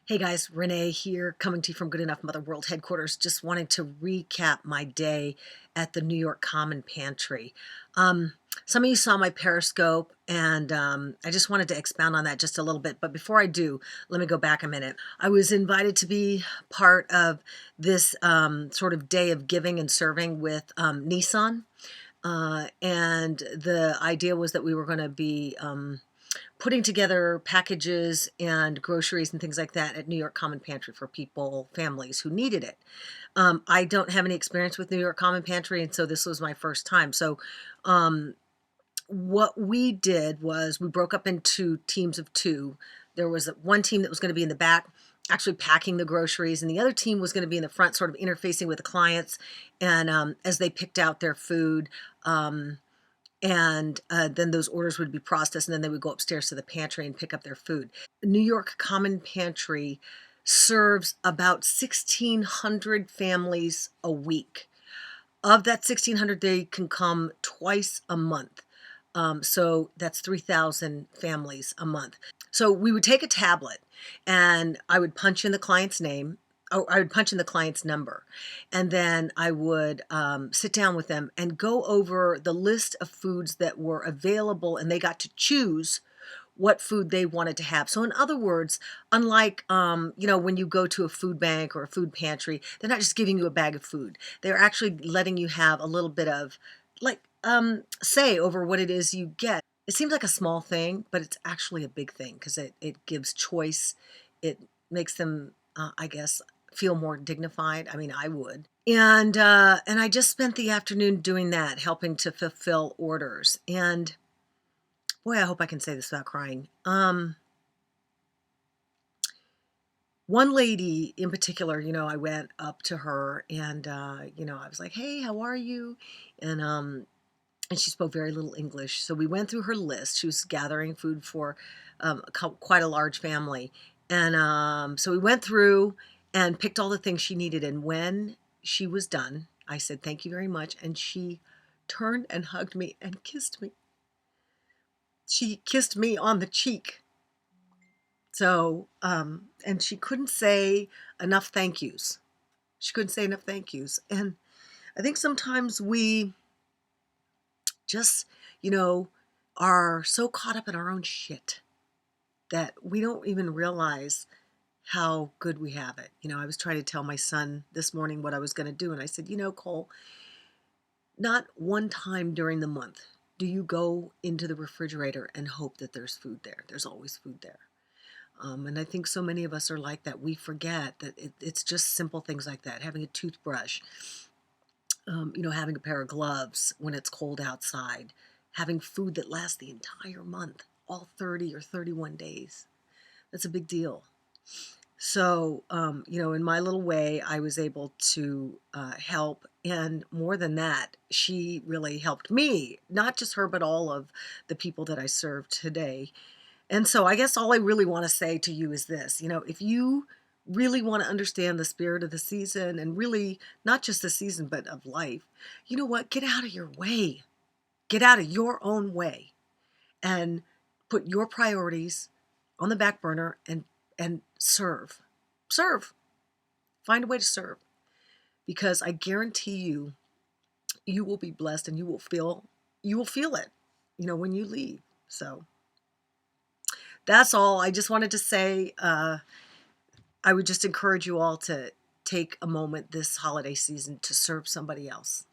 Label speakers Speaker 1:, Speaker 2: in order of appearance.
Speaker 1: Hey guys, Renee here, coming to you from Good Enough Mother World headquarters. Just wanted to recap my day at the New York Common Pantry. Some of you saw my Periscope, and I just wanted to expound on that just a little bit. But before I do, let me go back a minute. I was invited to be part of this sort of day of giving and serving with Nissan. And the idea was that we were going to be putting together packages and groceries and things like that at New York Common Pantry for people, families who needed it. I don't have any experience with New York Common Pantry, and so this was my first time. So what we did was we broke up into teams of two. There was one team that was going to be in the back, actually packing the groceries, and the other team was going to be in the front, sort of interfacing with the clients, and as they picked out their food. And then those orders would be processed, and then they would go upstairs to the pantry and pick up their food. New York Common Pantry serves about 1,600 families a week. Of that 1,600, they can come twice a month. So that's 3,000 families a month. So we would take a tablet and I would punch in the client's name. Oh, I would punch in the client's number, and then I would sit down with them and go over the list of foods that were available, and they got to choose what food they wanted to have. So in other words, unlike when you go to a food bank or a food pantry, they're not just giving you a bag of food. They're actually letting you have a little bit of like say over what it is you get. It seems like a small thing, but it's actually a big thing because it gives choice. It makes them, I guess, feel more dignified. I mean, I would. And I just spent the afternoon doing that, helping to fulfill orders. And boy, I hope I can say this without crying. One lady in particular, I went up to her and I was like, "Hey, how are you?" And she spoke very little English. So we went through her list. She was gathering food for quite a large family. And so we went through and picked all the things she needed. And when she was done, I said, "Thank you very much." And she turned and hugged me and kissed me. She kissed me on the cheek. So, and she couldn't say enough thank yous. She couldn't say enough thank yous. And I think sometimes we just, you know, are so caught up in our own shit that we don't even realize how good we have it. I was trying to tell my son this morning what I was going to do. And I said, Cole, not one time during the month do you go into the refrigerator and hope that there's food there. There's always food there. And I think so many of us are like that. We forget that it's just simple things like that. Having a toothbrush, having a pair of gloves when it's cold outside, having food that lasts the entire month, all 30 or 31 days. That's a big deal. So, in my little way, I was able to help. And more than that, she really helped me, not just her, but all of the people that I serve today. And so I guess all I really want to say to you is this, if you really want to understand the spirit of the season and really not just the season, but of life, you know what? Get out of your way. Get out of your own way and put your priorities on the back burner and serve. Serve. Find a way to serve because I guarantee you you will be blessed and you will feel it, when you leave. So that's all. I just wanted to say I would just encourage you all to take a moment this holiday season to serve somebody else.